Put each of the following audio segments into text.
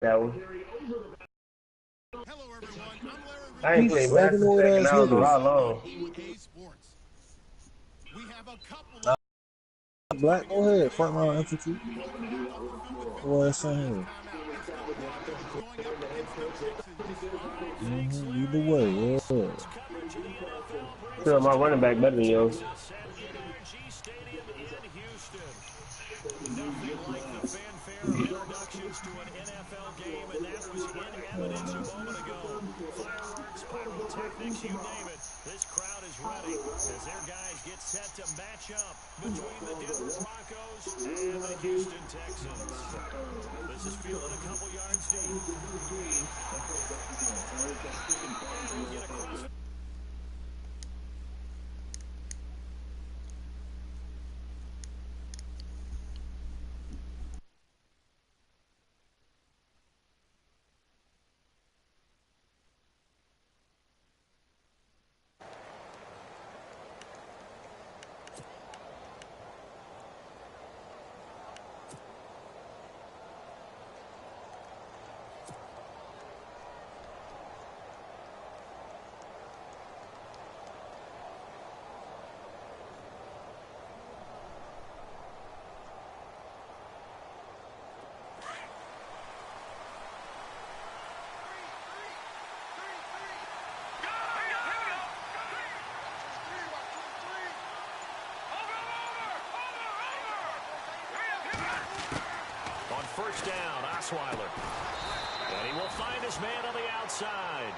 That was. Hello, everyone. I'm Larry I ain't Reed. He's played slugging old back-to-back, and ass I don't know niggas. how long. EA Sports. We have a couple Nah, of Black, coming go into ahead. today's Front row game. infantry. Both teams on the field with Go ahead, victories son during this here. timeout. It's the Broncos going up against the Texans. Thanks, Lead the Larry. way. Yeah. Sports coverage of the NFL brings Still, us my to running back better than yours. Texas at NRG Stadium in Houston. Nothing like the fanfare of introductions to an NFL game, and that was in evidence a moment ago. Fireworks, pyrotechnics, you name it. This crowd is ready as their guys get set to match up between the Denver Broncos and the Houston Texans. This is fielded a couple yards deep. He'll get across. On first down, Osweiler. And he will find his man on the outside.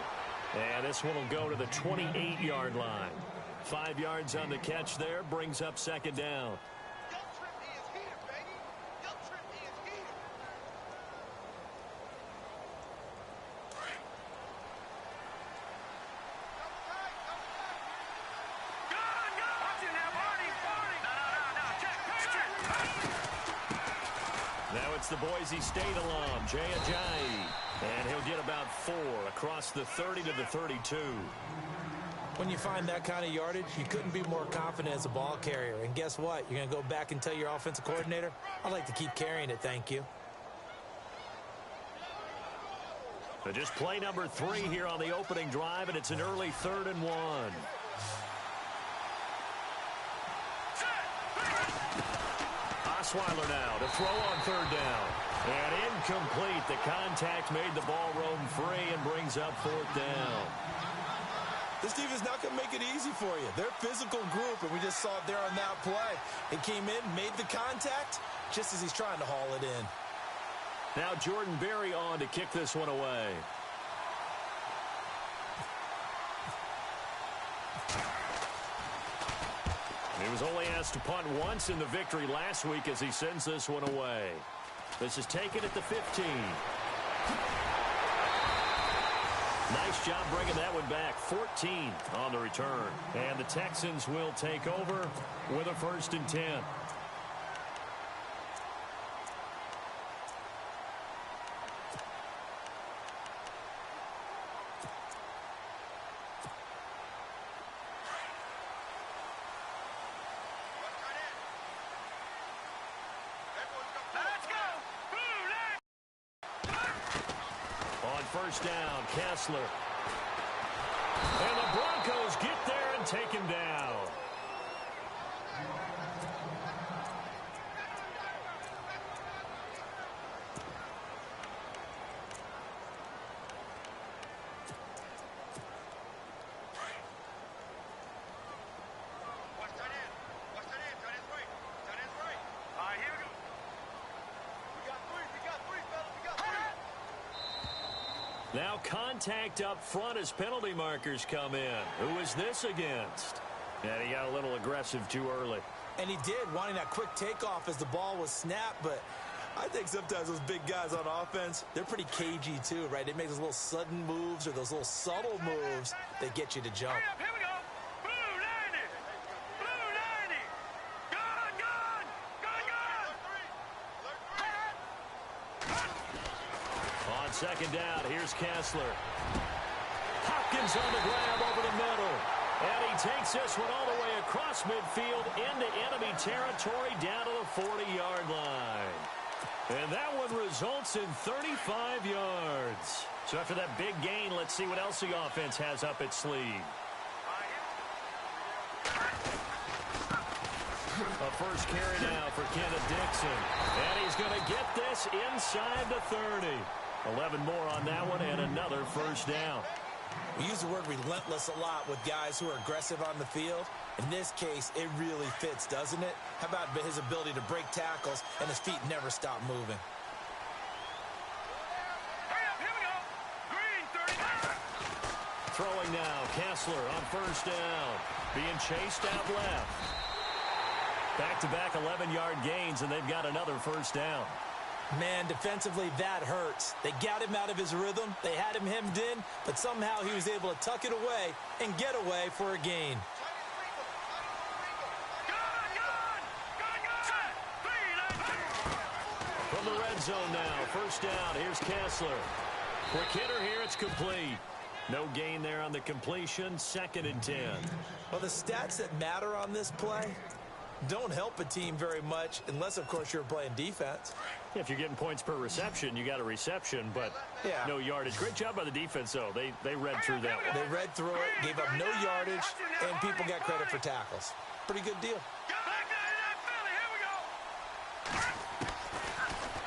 And this one will go to the 28-yard line. 5 yards on the catch there, brings up second down. Now it's the Boise State alum, Jay Ajayi. And he'll get about 4 across the 30 to the 32. When you find that kind of yardage, you couldn't be more confident as a ball carrier. And guess what? You're going to go back and tell your offensive coordinator, I'd like to keep carrying it, thank you. So just play number 3 here on the opening drive, and it's an early 3rd and 1. Osweiler now to throw on 3rd down. And incomplete. The contact made the ball roam free and brings up 4th down. This defense not going to make it easy for you. They're a physical group, and we just saw it there on that play. It came in, made the contact, just as he's trying to haul it in. Now Jordan Berry on to kick this one away. He was only asked to punt once in the victory last week as he sends this one away. This is taken at the 15. Nice job bringing that one back. 14 on the return. And the Texans will take over with a 1st and 10. First down, Kessler. And the Broncos get there and take him down. Now contact up front as penalty markers come in. Who is this against? And he got a little aggressive too early. And he did, wanting that quick takeoff as the ball was snapped, but I think sometimes those big guys on offense, they're pretty cagey too, right? They make those little sudden moves or those little subtle moves that get you to jump. Here we go. Blue 90. Blue 90. Gone, gone. Gone, gone. On second down, here's Kessler. Hopkins on the grab over the middle. And he takes this one all the way across midfield into enemy territory down to the 40-yard line. And that one results in 35 yards. So after that big gain, let's see what else the offense has up its sleeve. A first carry now for Kenneth Dixon. And he's going to get this inside the 30. 11 more on that one and another first down. We use the word relentless a lot with guys who are aggressive on the field. In this case, it really fits, doesn't it? How about his ability to break tackles and his feet never stop moving? Throwing now, Kessler on first down. Being chased out left. Back-to-back 11-yard gains, and they've got another first down. Man, defensively, that hurts. They got him out of his rhythm. They had him hemmed in, but somehow he was able to tuck it away and get away for a gain. From the red zone now, first down. Here's Kessler. Quick hitter here, it's complete. No gain there on the completion, 2nd and 10. Well, the stats that matter on this play don't help a team very much unless, of course, you're playing defense. If you're getting points per reception, you got a reception, but no yardage. Great job by the defense, though. They read through that one. They read through it, gave up no yardage, and people got credit for tackles. Pretty good deal.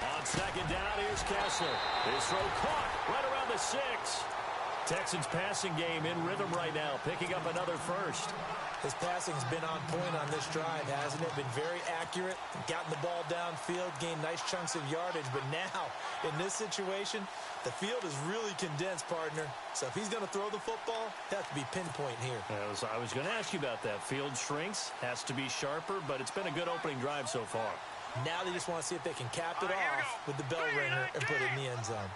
On second down, here's Kessler. His throw caught right around the 6. Texans passing game in rhythm right now, picking up another first. His passing's been on point on this drive, hasn't it? Been very accurate, gotten the ball downfield, gained nice chunks of yardage. But now, in this situation, the field is really condensed, partner. So if he's going to throw the football, it has to be pinpoint here. I was going to ask you about that. Field shrinks, has to be sharper, but it's been a good opening drive so far. Now they just want to see if they can cap it off with the bell ringer and put it in the end zone.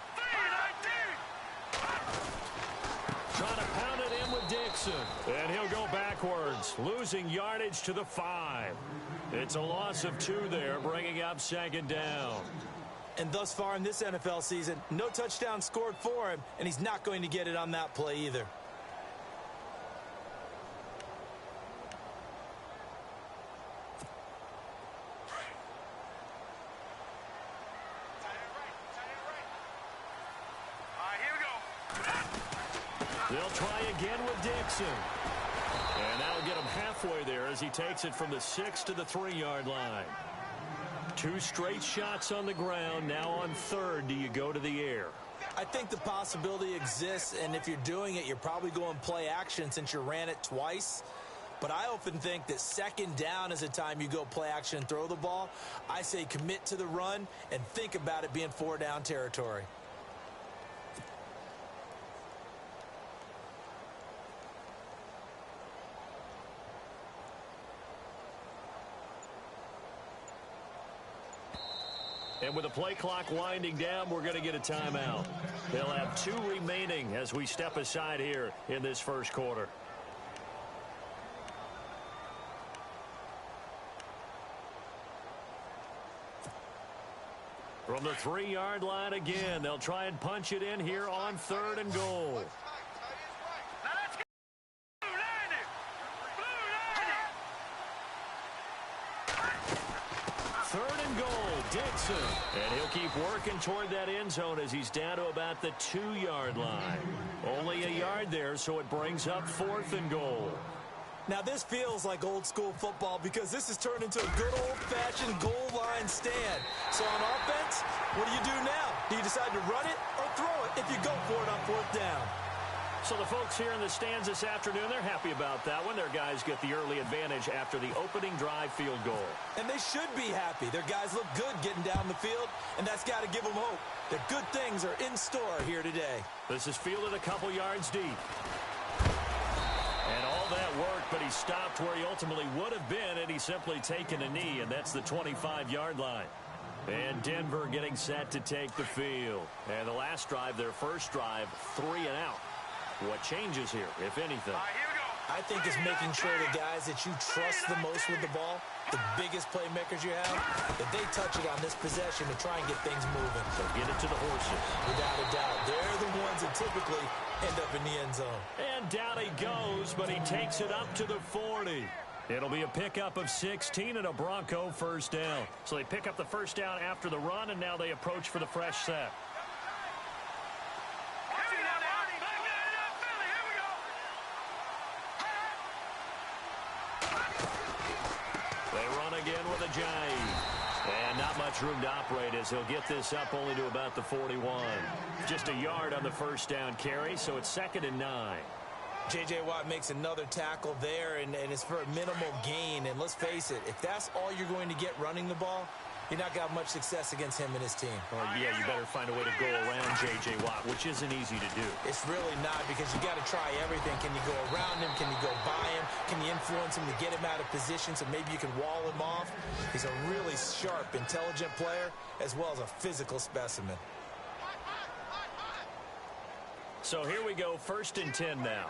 Trying to pound it in with Dixon. And he'll go backwards, losing yardage to the 5. It's a loss of 2 there, bringing up 2nd down. And thus far in this NFL season, no touchdown scored for him, and he's not going to get it on that play either. They'll try again with Dixon. And that'll get him halfway there as he takes it from the 6 to the 3-yard line. 2 straight shots on the ground. Now on 3rd, do you go to the air? I think the possibility exists, and if you're doing it, you're probably going play action since you ran it twice. But I often think that 2nd down is a time you go play action and throw the ball. I say commit to the run and think about it being 4-down territory. And with the play clock winding down, we're going to get a timeout. They'll have 2 remaining as we step aside here in this first quarter. From the 3-yard line again, they'll try and punch it in here on 3rd and goal. Dixon, and he'll keep working toward that end zone as he's down to about the 2-yard line. Only a yard there, so it brings up 4th and goal. Now this feels like old school football because this has turned into a good old-fashioned goal line stand. So on offense, what do you do now? Do you decide to run it or throw it if you go for it on 4th down? So the folks here in the stands this afternoon, they're happy about that one. Their guys get the early advantage after the opening drive field goal. And they should be happy. Their guys look good getting down the field, and that's got to give them hope that good things are in store here today. This is fielded a couple yards deep. And all that work, but he stopped where he ultimately would have been, and he's simply taken a knee, and that's the 25-yard line. And Denver getting set to take the field. And the last drive, their first drive, 3 and out. What changes here, if anything? I think it's making sure the guys that you trust the most with the ball, the biggest playmakers you have, that they touch it on this possession to try and get things moving. So get it to the horses. Without a doubt. They're the ones that typically end up in the end zone. And down he goes, but he takes it up to the 40. It'll be a pickup of 16 and a Bronco first down. So they pick up the first down after the run, and now they approach for the fresh set. They run again with a jive. And not much room to operate as he'll get this up only to about the 41. Just a yard on the first down carry, so it's 2nd and 9. J.J. Watt makes another tackle there, and it's for a minimal gain. And let's face it, if that's all you're going to get running the ball, you're not going to have much success against him and his team. Oh, yeah, you better find a way to go around J.J. Watt, which isn't easy to do. It's really not, because you got to try everything. Can you go around him? Can you go by him? Can you influence him to get him out of position so maybe you can wall him off? He's a really sharp, intelligent player, as well as a physical specimen. So here we go, 1st and 10 now.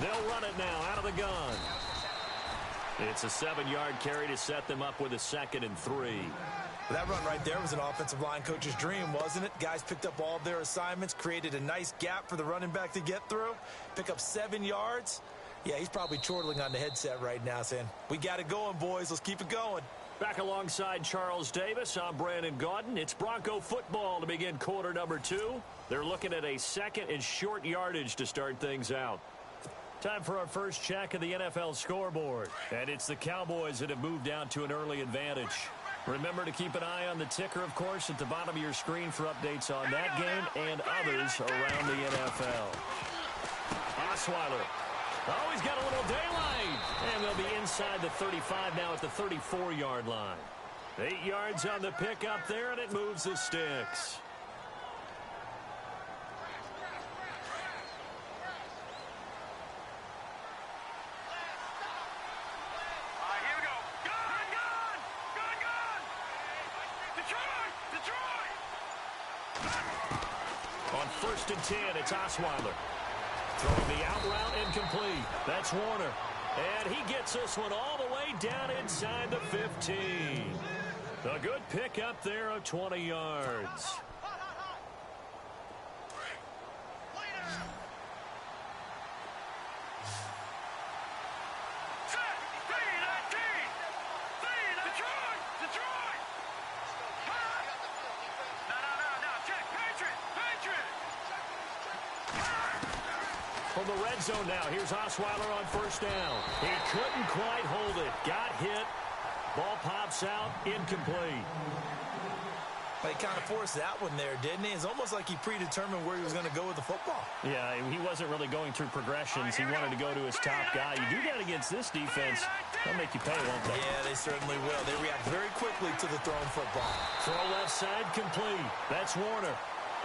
They'll run it now out of the gun. It's a 7-yard carry to set them up with a 2nd and 3. That run right there was an offensive line coach's dream, wasn't it? Guys picked up all of their assignments, created a nice gap for the running back to get through, pick up 7 yards. Yeah, he's probably chortling on the headset right now saying, we got it going, boys. Let's keep it going. Back alongside Charles Davis, I'm Brandon Gaudin. It's Bronco football to begin quarter number 2. They're looking at a 2nd and short yardage to start things out. Time for our first check of the NFL scoreboard. And it's the Cowboys that have moved out to an early advantage. Remember to keep an eye on the ticker, of course, at the bottom of your screen for updates on that game and others around the NFL. Osweiler. Oh, he's got a little daylight. And they'll be inside the 35 now at the 34-yard line. 8 yards on the pickup there, and it moves the sticks. On 1st and 10, it's Osweiler. Throwing the out route incomplete. That's Warner. And he gets this one all the way down inside the 15. A good pickup there of 20 yards. From the red zone now, here's Osweiler on 1st down. He couldn't quite hold it. Got hit. Ball pops out. Incomplete. But he kind of forced that one there, didn't he? It's almost like he predetermined where he was going to go with the football. Yeah, he wasn't really going through progressions. He wanted to go to his top guy. You do that against this defense, they'll make you pay, won't they? Yeah, they certainly will. They react very quickly to the thrown football. Throw left side complete. That's Warner.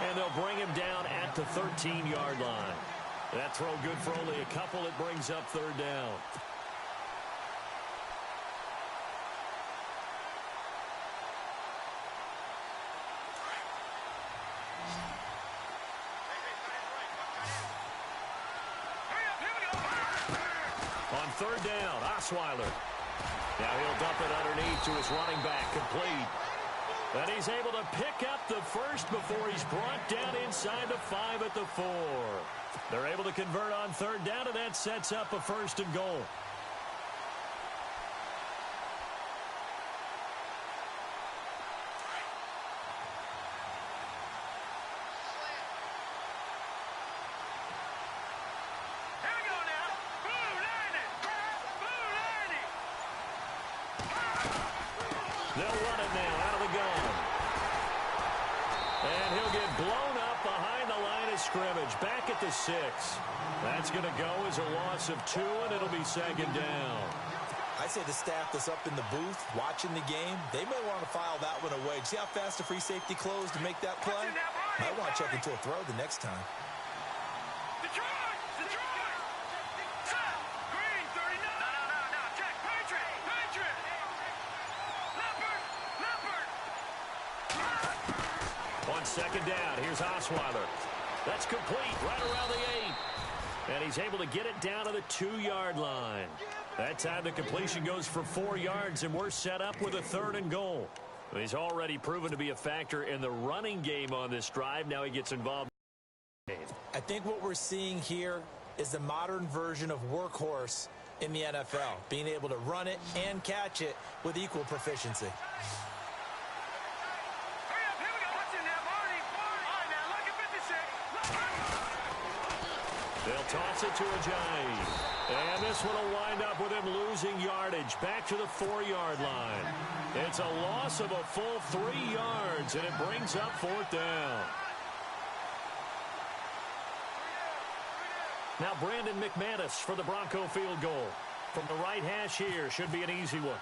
And they'll bring him down at the 13-yard line. That throw good for only a couple. It brings up 3rd down. On 3rd down, Osweiler. Now he'll dump it underneath to his running back, complete. And he's able to pick up the first before he's brought down inside the 5 at the 4. They're able to convert on 3rd down, and that sets up a 1st and goal. They'll run it now out of the gun. And he'll get blown up behind the line of scrimmage. Back at the 6. That's going to go as a loss of 2, and it'll be 2nd down. I'd say the staff that's up in the booth watching the game, they may want to file that one away. See how fast the free safety closed to make that play? Might want to check into a throw the next time. On 2nd down, here's Osweiler. That's complete right around the 8. And he's able to get it down to the 2-yard line. That time the completion goes for 4 yards, and we're set up with a 3rd and goal. He's already proven to be a factor in the running game on this drive. Now he gets involved. I think what we're seeing here is the modern version of workhorse in the NFL, being able to run it and catch it with equal proficiency. They'll toss it to Ajayi. And this one will wind up with him losing yardage back to the 4-yard line. It's a loss of a full 3 yards, and it brings up 4th down. Now Brandon McManus for the Bronco field goal. From the right hash here, should be an easy one.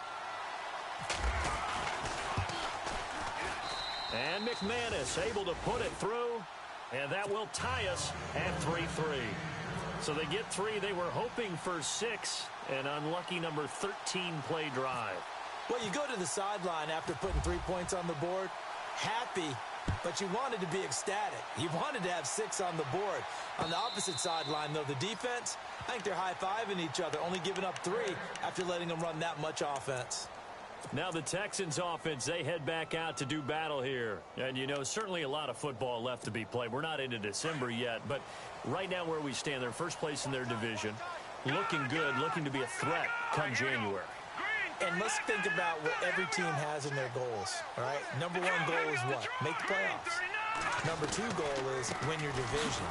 And McManus able to put it through, and that will tie us at 3-3. So they get 3. They were hoping for 6, an unlucky number 13 play drive. Well, you go to the sideline after putting 3 points on the board, happy, but you wanted to be ecstatic. You wanted to have 6 on the board. On the opposite sideline, though, the defense, I think they're high-fiving each other, only giving up 3 after letting them run that much offense. Now the Texans offense, they head back out to do battle here. And, you know, certainly a lot of football left to be played. We're not into December yet, but right now where we stand, they're first place in their division. Looking good, looking to be a threat come January. And let's think about what every team has in their goals, all right? Number 1 goal is what? Make the playoffs. Number 2 goal is win your division.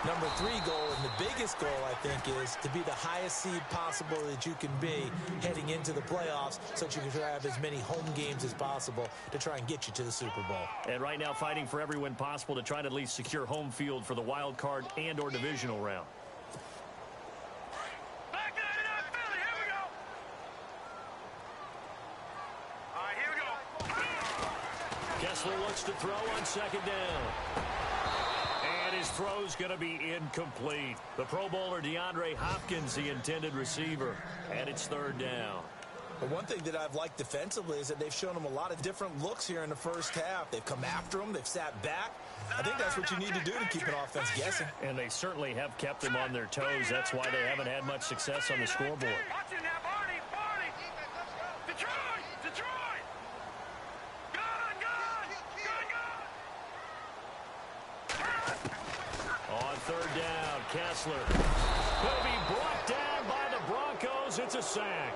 Number 3 goal, and the biggest goal, I think, is to be the highest seed possible that you can be heading into the playoffs so that you can have as many home games as possible to try and get you to the Super Bowl. And right now fighting for every win possible to try to at least secure home field for the wild card and or divisional round. Kessler looks to throw on 2nd down. And his throw's going to be incomplete. The Pro Bowler DeAndre Hopkins, the intended receiver. And it's 3rd down. But one thing that I've liked defensively is that they've shown them a lot of different looks here in the first half. They've come after them. They've sat back. I think that's what you need to do to keep an offense guessing. And they certainly have kept them on their toes. That's why they haven't had much success on the scoreboard. On 3rd down, Kessler will be brought down by the Broncos. It's a sack.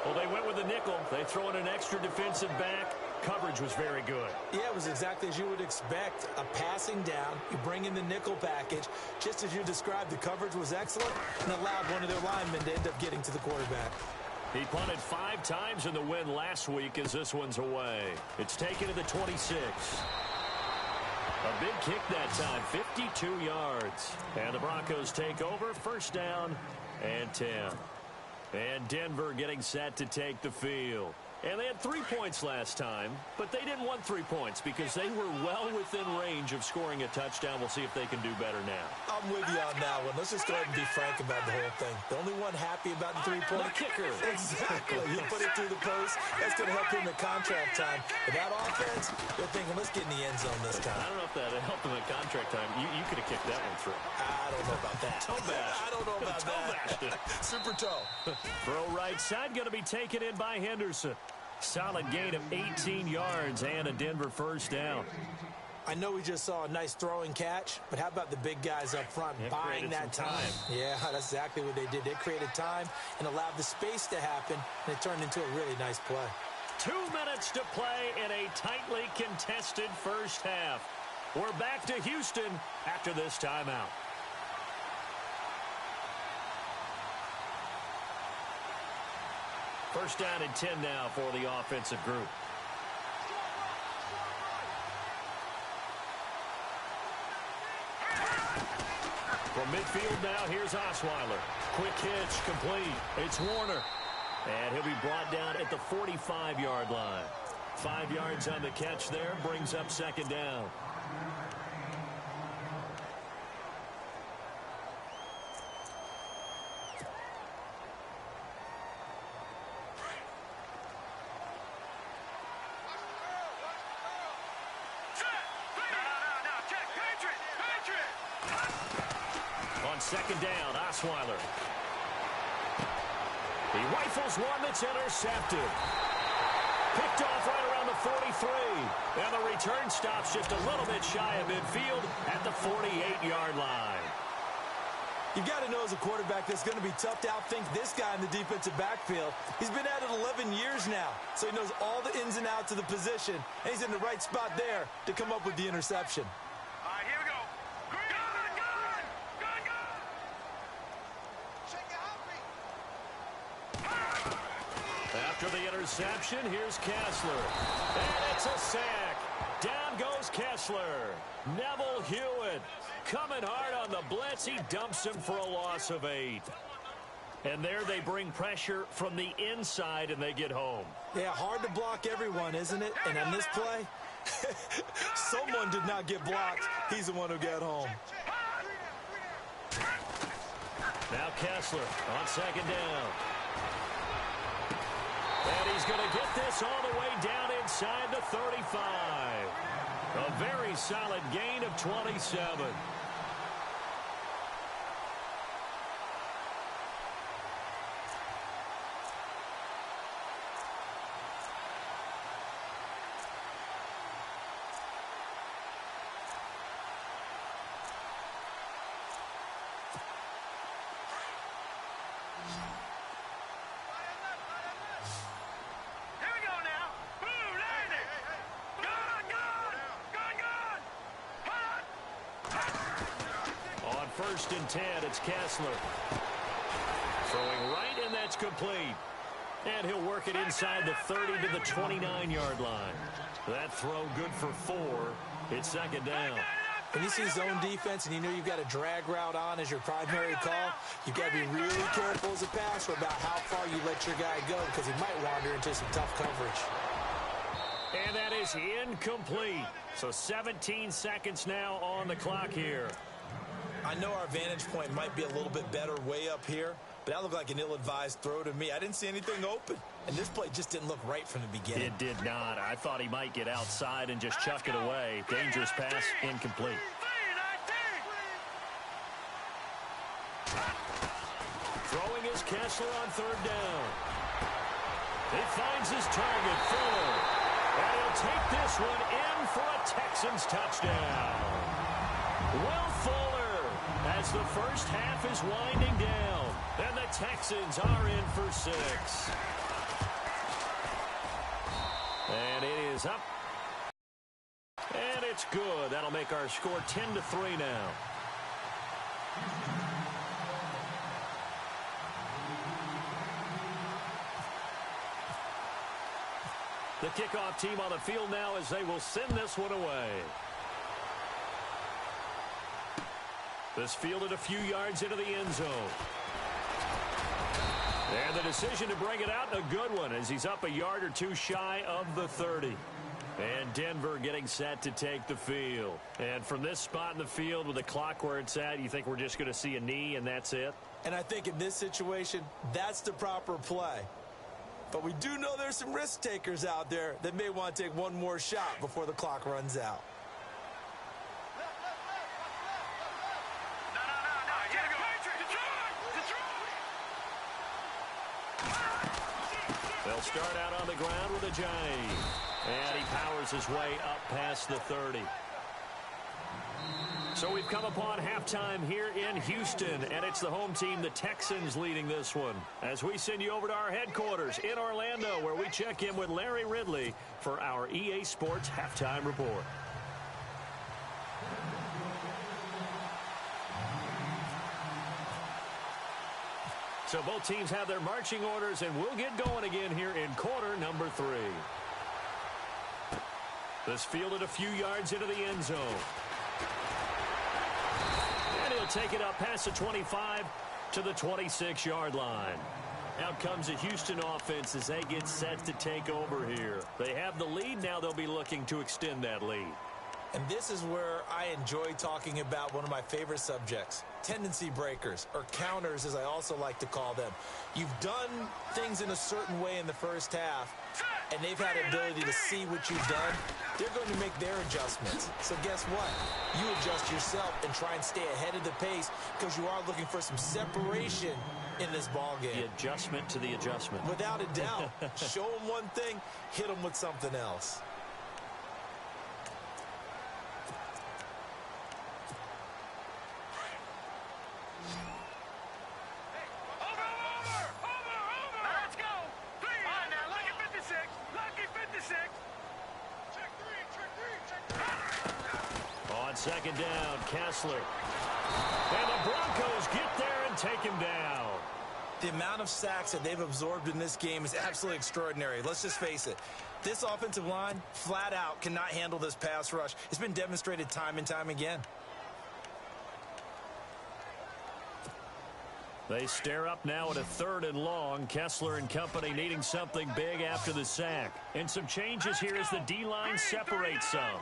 Well, they went with the nickel. They throw in an extra defensive back. Coverage was very good. Yeah, it was exactly as you would expect. A passing down. You bring in the nickel package. Just as you described, the coverage was excellent and allowed one of their linemen to end up getting to the quarterback. He punted 5 times in the win last week as this one's away. It's taken to the 26. A big kick that time, 52 yards. And the Broncos take over, 1st down and 10. And Denver getting set to take the field. And they had 3 points last time, but they didn't want 3 points because they were well within range of scoring a touchdown. We'll see if they can do better now. I'm with you on that one. Let's just go ahead and be frank about the whole thing. The only one happy about the 3-point kicker. Exactly. You put it through the post. That's going to help him at contract time. But that offense, they're thinking, let's get in the end zone this time. I don't know if that helped him at contract time. You could have kicked that one through. I don't know about that. Toe bash. I don't know about that. Super toe. Throw right side going to be taken in by Henderson. Solid gain of 18 yards and a Denver 1st down. I know we just saw a nice throwing catch, but how about the big guys up front buying that time? Yeah, that's exactly what they did. They created time and allowed the space to happen, and it turned into a really nice play. 2 minutes to play in a tightly contested first half. We're back to Houston after this timeout. First down and 10 now for the offensive group. From midfield now, here's Osweiler. Quick hitch, complete. It's Warner. And he'll be brought down at the 45-yard line. 5 yards on the catch there, brings up 2nd down. On 2nd down, Osweiler. He rifles one that's intercepted. Picked off right around the 43. And the return stops just a little bit shy of midfield at the 48-yard line. You got to know as a quarterback that's going to be tough to outthink this guy in the defensive backfield. He's been at it 11 years now, so he knows all the ins and outs of the position, and he's in the right spot there to come up with the interception. All right, here we go. After the interception, here's Kessler. And it's a sack. Down goes Kessler. Neville Hewitt coming hard on the blitz. He dumps him for a loss of 8. And there they bring pressure from the inside, and they get home. Yeah, hard to block everyone, isn't it? And on this play, someone did not get blocked. He's the one who got home. Now Kessler on second down. And he's going to get this all the way down inside the 35. A very solid gain of 27. First and 10, it's Kessler. Throwing right, and that's complete. And he'll work it inside the 30 to the 29-yard line. That throw good for 4. It's second down. When you see zone defense and you know you've got a drag route on as your primary call, you've got to be really careful as a passer about how far you let your guy go because he might wander into some tough coverage. And that is incomplete. So 17 seconds now on the clock here. I know our vantage point might be a little bit better way up here, but that looked like an ill-advised throw to me. I didn't see anything open, and this play just didn't look right from the beginning. It did not. I thought he might get outside and just chuck it away. Dangerous pass, incomplete. Throwing is Kessler on third down. He finds his target, Fuller. And he'll take this one in for a Texans touchdown. Will Fuller, as the first half is winding down, and the Texans are in for 6. And it is up. And it's good. That'll make our score 10-3 now. The kickoff team on the field now as they will send this one away. This fielded a few yards into the end zone. And the decision to bring it out, a good one, as he's up a yard or two shy of the 30. And Denver getting set to take the field. And from this spot in the field with the clock where it's at, you think we're just going to see a knee and that's it? And I think in this situation, that's the proper play. But we do know there's some risk takers out there that may want to take one more shot before the clock runs out. They'll start out on the ground with a J. And he powers his way up past the 30. So we've come upon halftime here in Houston, and it's the home team, the Texans, leading this one. As we send you over to our headquarters in Orlando, where we check in with Larry Ridley for our EA Sports Halftime Report. So both teams have their marching orders, and we'll get going again here in quarter number 3. This fielded a few yards into the end zone. And he'll take it up past the 25 to the 26-yard line. Out comes the Houston offense as they get set to take over here. They have the lead. Now they'll be looking to extend that lead. And this is where I enjoy talking about one of my favorite subjects, tendency breakers, or counters as I also like to call them. You've done things in a certain way in the first half, and they've had the ability to see what you've done. They're going to make their adjustments. So guess what? You adjust yourself and try and stay ahead of the pace because you are looking for some separation in this ball game. The adjustment to the adjustment. Without a doubt. Show them one thing, hit them with something else. Second down, Kessler. And the Broncos get there and take him down. The amount of sacks that they've absorbed in this game is absolutely extraordinary. Let's just face it. This offensive line, flat out, cannot handle this pass rush. It's been demonstrated time and time again. They stare up now at a 3rd and long. Kessler and company needing something big after the sack. And some changes here as the D-line separates some.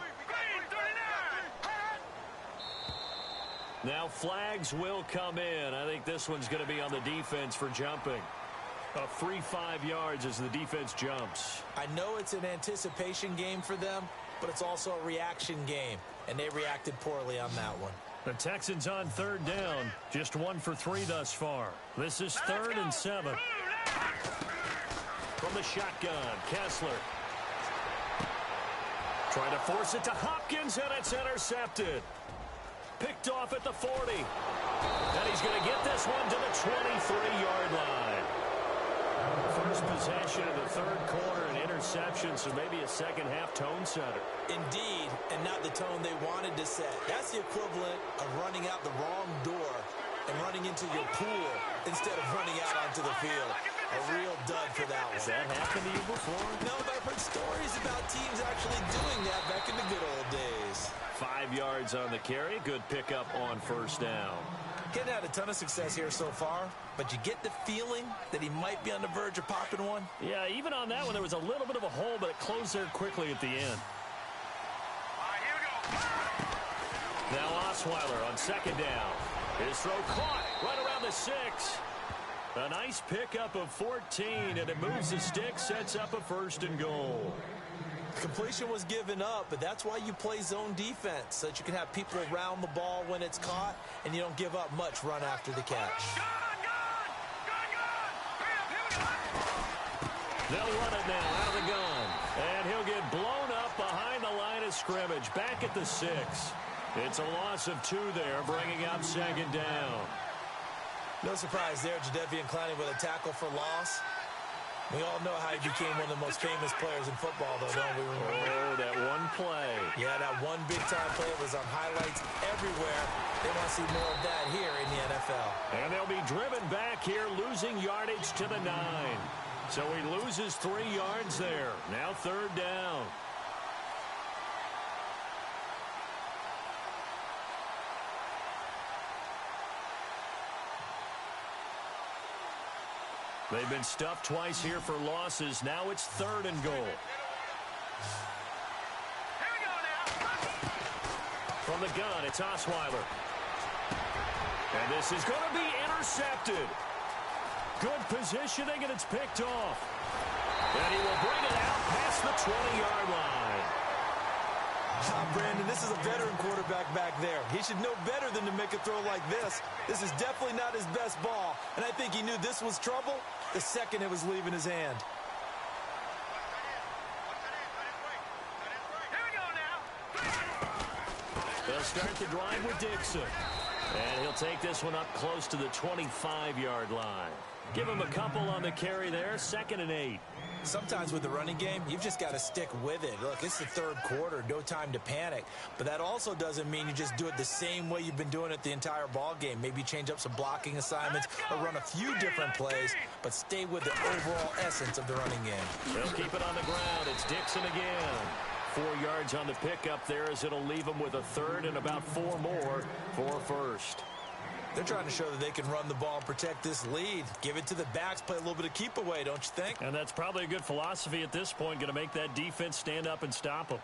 Now flags will come in. I think this one's going to be on the defense for jumping. A free 5 yards as the defense jumps. I know it's an anticipation game for them, but it's also a reaction game, and they reacted poorly on that one. The Texans on 3rd down. Just 1 for 3 thus far. This is 3rd and 7. From the shotgun, Kessler. Trying to force it to Hopkins, and it's intercepted. Picked off at the 40. And he's going to get this one to the 23-yard line. First possession of the 3rd quarter, an interception, so maybe a second-half tone setter. Indeed, and not the tone they wanted to set. That's the equivalent of running out the wrong door and running into your pool instead of running out onto the field. A real dud for that one. Has that happened to you before? No, but I've heard stories about teams actually doing that back in the good old days. 5 yards on the carry. Good pickup on 1st down. Hadn't had a ton of success here so far, but you get the feeling that he might be on the verge of popping one. Yeah, even on that one, there was a little bit of a hole, but it closed there quickly at the end. Now Osweiler on 2nd down. His throw caught right around the 6. A nice pickup of 14, and it moves the stick, sets up a 1st and goal. Completion was given up, but that's why you play zone defense, so that you can have people around the ball when it's caught, and you don't give up much run after the catch. They'll run it now out of the gun, and he'll get blown up behind the line of scrimmage, back at the 6. It's a loss of 2 there, bringing up 2nd down. No surprise there, Jadeveon Clowney with a tackle for loss. We all know how he became one of the most famous players in football, though, don't we? Oh, that one play. Yeah, that one big-time play was on highlights everywhere. They want to see more of that here in the NFL. And they'll be driven back here, losing yardage to the 9. So he loses 3 yards there. Now 3rd down. They've been stuffed twice here for losses. Now it's 3rd and goal. From the gun, it's Osweiler. And this is going to be intercepted. Good positioning, and it's picked off. And he will bring it out past the 20-yard line. Brandon, this is a veteran quarterback back there. He should know better than to make a throw like this. This is definitely not his best ball, and I think he knew this was trouble the second it was leaving his hand. They'll start the drive with Dixon. And he'll take this one up close to the 25-yard line. Give him a couple on the carry there, 2nd and 8. Sometimes with the running game, you've just got to stick with it. Look, it's the 3rd quarter, no time to panic. But that also doesn't mean you just do it the same way you've been doing it the entire ball game. Maybe change up some blocking assignments or run a few different plays, but stay with the overall essence of the running game. They'll keep it on the ground. It's Dixon again. 4 yards on the pickup there as it'll leave them with a 3rd and about 4 more for 1st. They're trying to show that they can run the ball and protect this lead. Give it to the backs, play a little bit of keep away, don't you think? And that's probably a good philosophy at this point, going to make that defense stand up and stop them.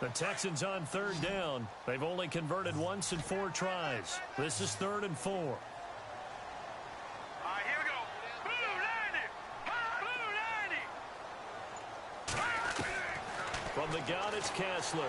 The Texans on 3rd down. They've only converted once in 4 tries. This is 3rd and 4. All right, here we go. From the gun, it's Kessler.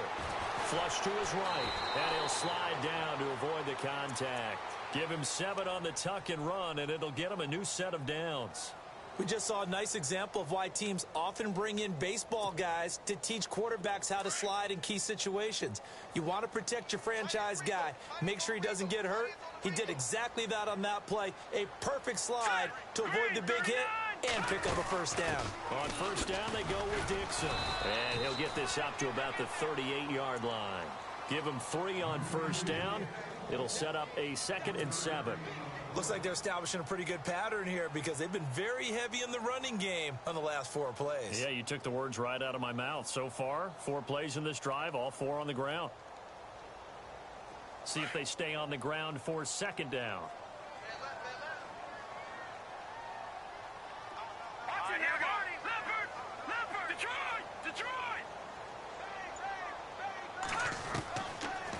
Flush to his right, and he'll slide down to avoid the contact. Give him 7 on the tuck and run, and it'll get him a new set of downs. We just saw a nice example of why teams often bring in baseball guys to teach quarterbacks how to slide in key situations. You want to protect your franchise guy. Make sure he doesn't get hurt. He did exactly that on that play. A perfect slide to avoid the big hit and pick up a first down. On first down, they go with Dixon. And he'll get this up to about the 38-yard line. Give him 3 on first down. It'll set up a 2nd and 7. Looks like they're establishing a pretty good pattern here because they've been very heavy in the running game on the last 4 plays. Yeah, you took the words right out of my mouth. So far, 4 plays in this drive, all 4 on the ground. See if they stay on the ground for 2nd down.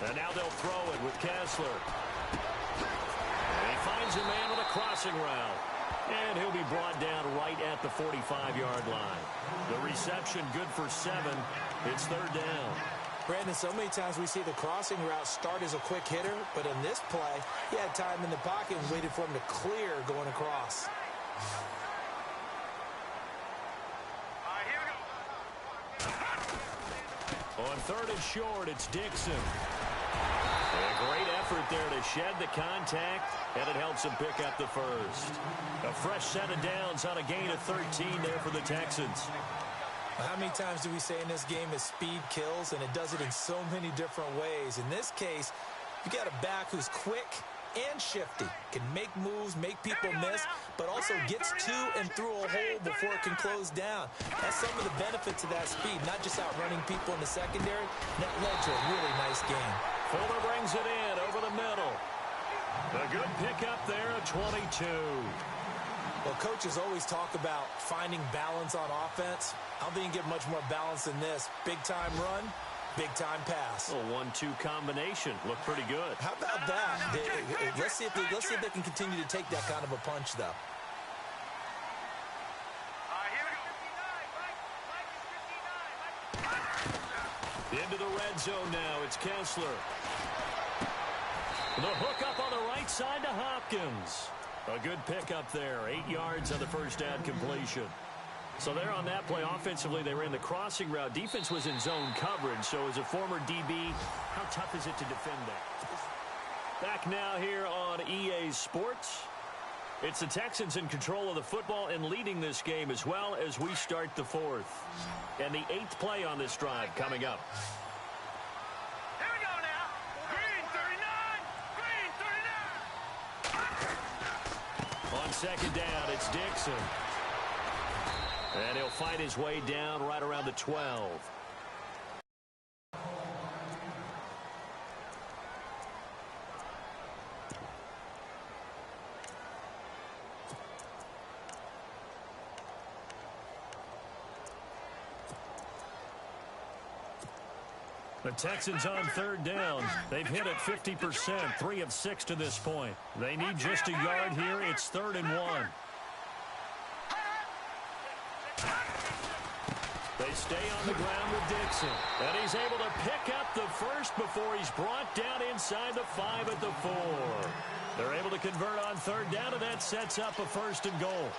And now they'll throw it with Kessler. And he finds a man with a crossing route. And he'll be brought down right at the 45-yard line. The reception good for 7. It's 3rd down. Brandon, so many times we see the crossing route start as a quick hitter, but in this play, he had time in the pocket and waited for him to clear going across. On 3rd and short, it's Dixon. A great effort there to shed the contact, and it helps him pick up the first. A fresh set of downs on a gain of 13 there for the Texans. How many times do we say in this game that speed kills, and it does it in so many different ways? In this case, you got a back who's quick and shifty, can make moves, make people miss, but also gets to and through a hole before it can close down. That's some of the benefits of that speed, not just outrunning people in the secondary. That led to a really nice game. Fuller brings it in over the middle. A good pickup there, a 22. Well, coaches always talk about finding balance on offense. I don't think you can get much more balance than this. Big-time run, big-time pass. A 1-2 combination. Looked pretty good. How about that? Let's see if they can continue to take that kind of a punch, though. Into the red zone now. It's Kessler. The hook up on the right side to Hopkins. A good pickup there. 8 yards on the first down completion. So there on that play, offensively, they ran the crossing route. Defense was in zone coverage. So as a former DB, how tough is it to defend that? Back now here on EA Sports. It's the Texans in control of the football and leading this game as well as we start the 4th. And the 8th play on this drive coming up. Here we go now. Green 39. On 2nd down, it's Dixon. And he'll fight his way down right around the 12. The Texans on 3rd down. They've hit it 50%, 3 of 6 to this point. They need just a yard here. It's 3rd and 1. They stay on the ground with Dixon. And he's able to pick up the first before he's brought down inside the 5 at the 4. They're able to convert on 3rd down, and that sets up a 1st and goal.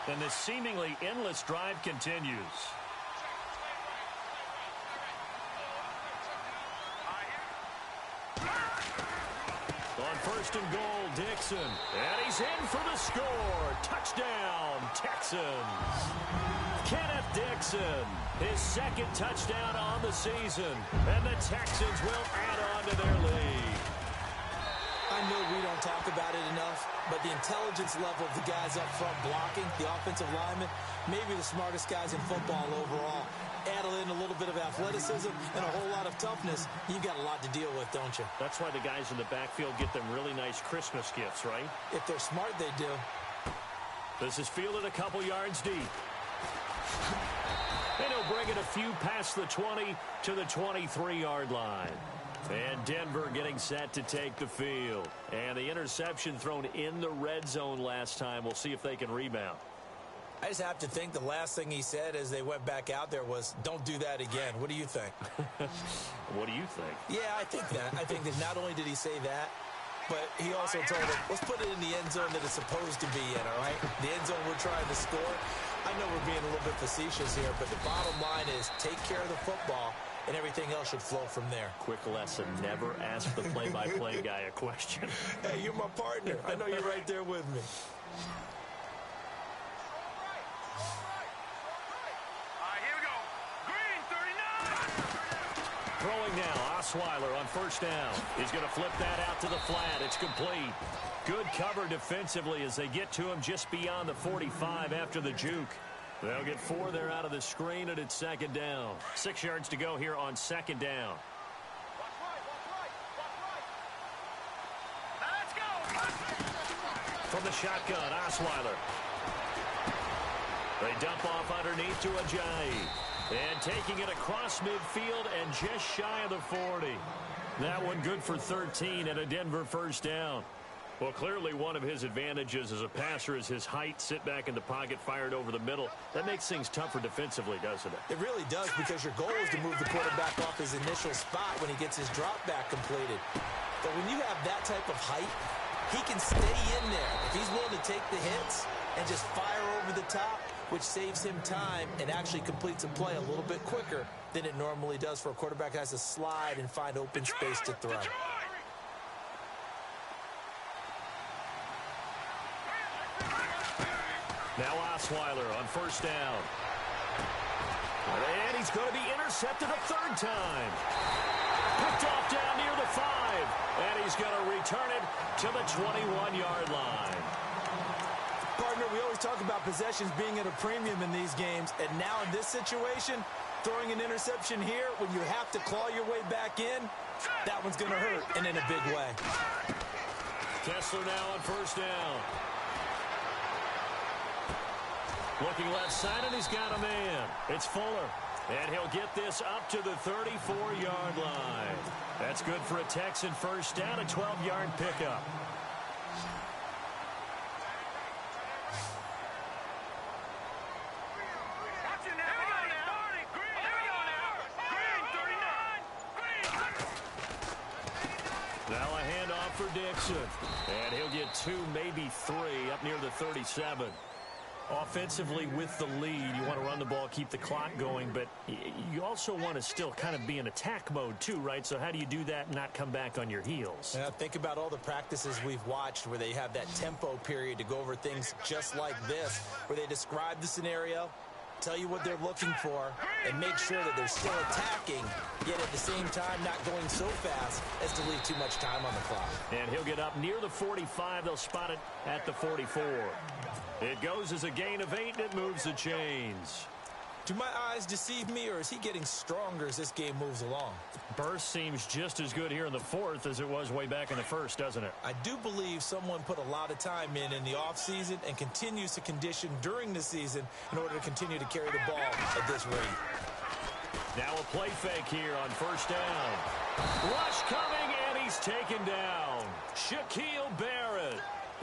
And this seemingly endless drive continues. On 1st and goal, Dixon. And he's in for the score. Touchdown, Texans. Kenneth Dixon, his 2nd touchdown on the season. And the Texans will add on to their lead. I know we don't talk about it enough, but the intelligence level of the guys up front blocking, the offensive linemen, maybe the smartest guys in football overall. Add in a little bit of athleticism and a whole lot of toughness, you've got a lot to deal with, don't you? That's why the guys in the backfield get them really nice Christmas gifts, right? If they're smart, they do. This is fielded a couple yards deep. And he'll bring it a few past the 20 to the 23-yard line. And Denver getting set to take the field. And the interception thrown in the red zone last time. We'll see if they can rebound. I just have to think the last thing he said as they went back out there was, don't do that again. What do you think? What do you think? Yeah, I think that. I think that not only did he say that, but he also told them, let's put it in the end zone that it's supposed to be in, all right? The end zone we're trying to score. I know we're being a little bit facetious here, but the bottom line is take care of the football and everything else should flow from there. Quick lesson, never ask the play-by-play guy a question. Hey, you're my partner. I know you're right there with me. Throwing now, Osweiler on first down. He's going to flip that out to the flat. It's complete. Good cover defensively as they get to him just beyond the 45 after the juke. They'll get 4 there out of the screen, and it's second down. 6 yards to go here on second down. From the shotgun, Osweiler. They dump off underneath to Ajayi. And taking it across midfield and just shy of the 40. That one good for 13 and a Denver first down. Well, clearly one of his advantages as a passer is his height. Sit back in the pocket, fired over the middle. That makes things tougher defensively, doesn't it? It really does, because your goal is to move the quarterback off his initial spot when he gets his drop back completed. But when you have that type of height, he can stay in there. If he's willing to take the hits and just fire over the top, which saves him time and actually completes a play a little bit quicker than it normally does for a quarterback that has to slide and find open space to throw. Now Osweiler on first down. And he's going to be intercepted a third time. Picked off down near the 5. And he's going to return it to the 21-yard line. Partner, we always talk about possessions being at a premium in these games, and now in this situation, throwing an interception here when you have to claw your way back in, that one's going to hurt, and in a big way. Kessler now on first down. Looking left side, and he's got a man. It's Fuller, and he'll get this up to the 34-yard line. That's good for a Texan first down, a 12-yard pickup. Now a handoff for Dixon. And he'll get 2, maybe 3 up near the 37. Offensively with the lead, you want to run the ball, keep the clock going, but you also want to still kind of be in attack mode too, right? So how do you do that and not come back on your heels? Yeah, think about all the practices we've watched where they have that tempo period to go over things just like this, where they describe the scenario, tell you what they're looking for, and make sure that they're still attacking, yet at the same time not going so fast as to leave too much time on the clock. And he'll get up near the 45. They'll spot it at the 44. It goes as a gain of 8, and it moves the chains. Do my eyes deceive me, or is he getting stronger as this game moves along? Burst seems just as good here in the 4th as it was way back in the 1st, doesn't it? I do believe someone put a lot of time in the offseason and continues to condition during the season in order to continue to carry the ball at this rate. Now a play fake here on first down. Rush coming, and he's taken down. Shaquille Barrett.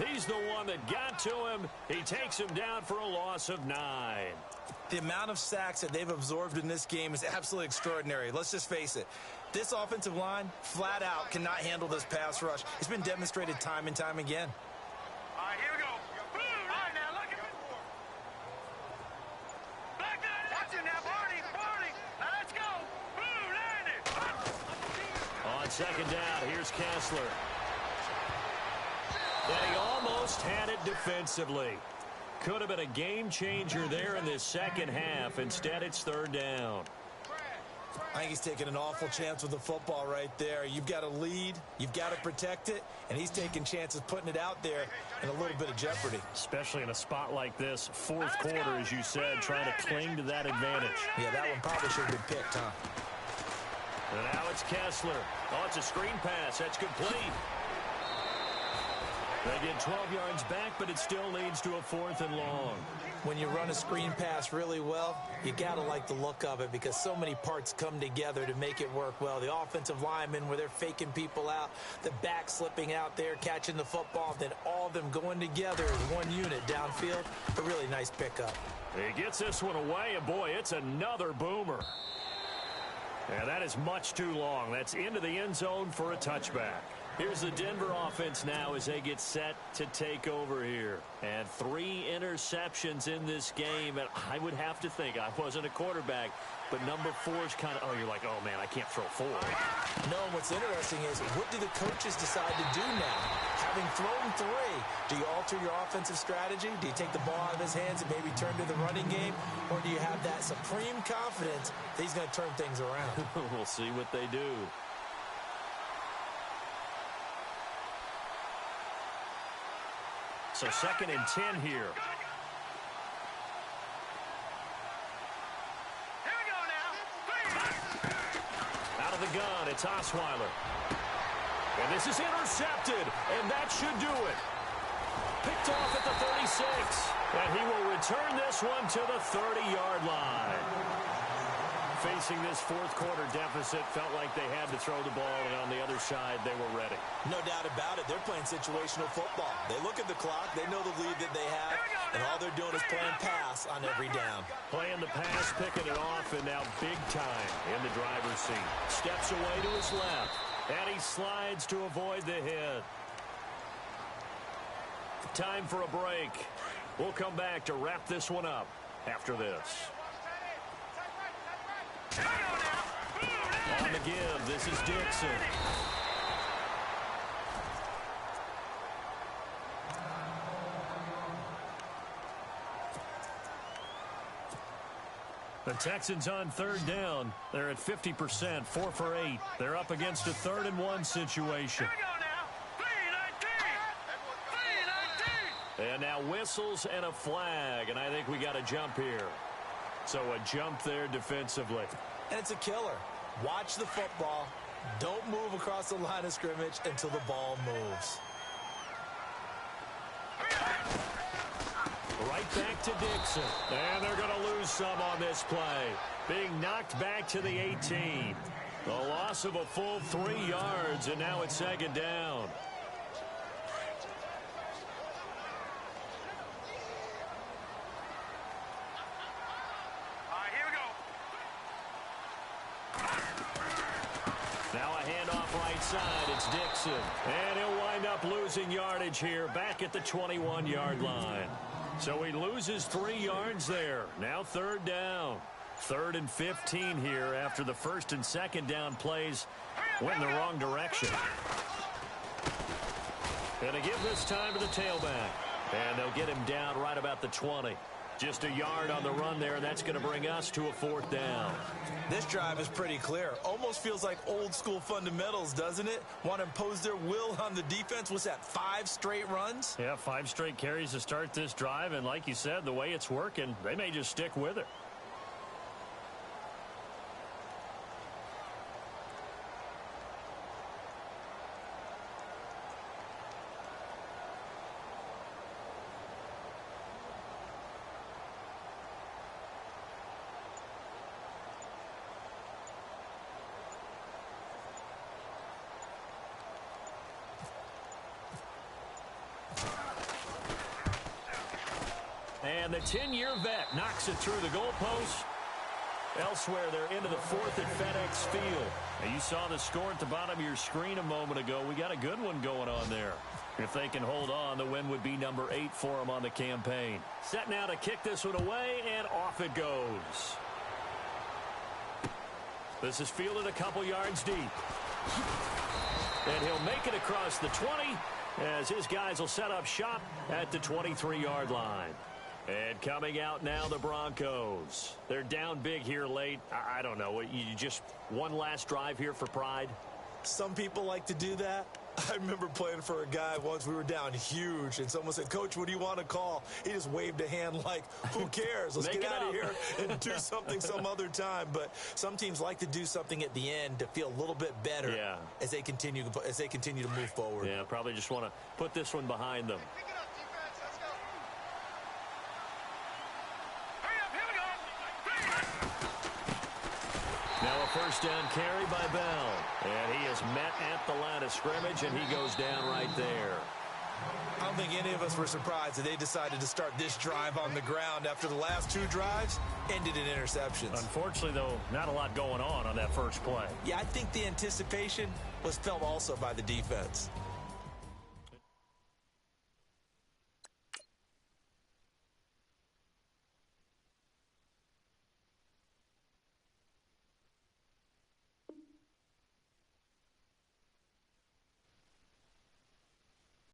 He's the one that got to him. He takes him down for a loss of 9. The amount of sacks that they've absorbed in this game is absolutely extraordinary. Let's just face it. This offensive line, flat out, cannot handle this pass rush. It's been demonstrated time and time again. All right, here we go. All right, now, look at it. Watch it now, Barney. Now, let's go. On second down, here's Kessler. And he almost had it defensively. Could have been a game changer there in this second half. Instead, it's third down. I think he's taking an awful chance with the football right there. You've got to lead, you've got to protect it, and he's taking chances putting it out there in a little bit of jeopardy. Especially in a spot like this, 4th quarter, as you said, trying to cling to that advantage. Yeah, that one probably should have been picked, huh? And now it's Kessler. Oh, it's a screen pass. That's complete. They get 12 yards back, but it still leads to a 4th and long. When you run a screen pass really well, you got to like the look of it because so many parts come together to make it work well. The offensive linemen, where they're faking people out, the back slipping out there, catching the football, then all of them going together as one unit downfield. A really nice pickup. He gets this one away, and boy, it's another boomer. And that is much too long. That's into the end zone for a touchback. Here's the Denver offense now as they get set to take over here. And 3 interceptions in this game. And I would have to think, I wasn't a quarterback, but number 4 is kind of, you're like, oh, man, I can't throw 4. No, what's interesting is, what do the coaches decide to do now? Having thrown 3, do you alter your offensive strategy? Do you take the ball out of his hands and maybe turn to the running game? Or do you have that supreme confidence that he's going to turn things around? We'll see what they do. So 2nd and 10 here. Out of the gun, it's Osweiler. And this is intercepted, and that should do it. Picked off at the 36, and he will return this one to the 30-yard line. Facing this 4th quarter deficit, felt like they had to throw the ball, and on the other side, they were ready. No doubt about it. They're playing situational football. They look at the clock. They know the lead that they have, and all they're doing is playing pass on every down. Playing the pass, picking it off, and now big time in the driver's seat. Steps away to his left, and he slides to avoid the hit. Time for a break. We'll come back to wrap this one up after this. On the give, this is Dixon. The Texans on 3rd down. They're at 50%, 4 for 8. They're up against a 3rd and 1 situation. And now whistles and a flag, and I think we got a jump here. So a jump there defensively. And it's a killer. Watch the football. Don't move across the line of scrimmage until the ball moves. Right back to Dixon. And they're going to lose some on this play. Being knocked back to the 18. The loss of a full 3 yards, and now it's 2nd down. Now a handoff right side. It's Dixon. And he'll wind up losing yardage here back at the 21-yard line. So he loses 3 yards there. Now 3rd down. 3rd and 15 here after the 1st and 2nd down plays went in the wrong direction. Gonna give this time to the tailback. And they'll get him down right about the 20. Just a yard on the run there, and that's going to bring us to a 4th down. This drive is pretty clear. Almost feels like old school fundamentals, doesn't it? Want to impose their will on the defense. What's that, 5 straight runs? Yeah, 5 straight carries to start this drive, and like you said, the way it's working, they may just stick with it. And the 10-year vet knocks it through the goalpost. Elsewhere, they're into the 4th at FedEx Field. Now, you saw the score at the bottom of your screen a moment ago. We got a good one going on there. If they can hold on, the win would be number 8 for them on the campaign. Set now to kick this one away, and off it goes. This is fielded a couple yards deep. And he'll make it across the 20 as his guys will set up shop at the 23-yard line. And coming out now, the Broncos. They're down big here late. I don't know. You just one last drive here for pride? Some people like to do that. I remember playing for a guy once. We were down huge, and someone said, "Coach, what do you want to call?" He just waved a hand like, who cares? Let's get out of here and do something some other time. But some teams like to do something at the end to feel a little bit better as they continue to move forward. Yeah, probably just want to put this one behind them. Now a first down carry by Bell. And he is met at the line of scrimmage, and he goes down right there. I don't think any of us were surprised that they decided to start this drive on the ground after the last 2 drives ended in interceptions. Unfortunately, though, not a lot going on that first play. Yeah, I think the anticipation was felt also by the defense.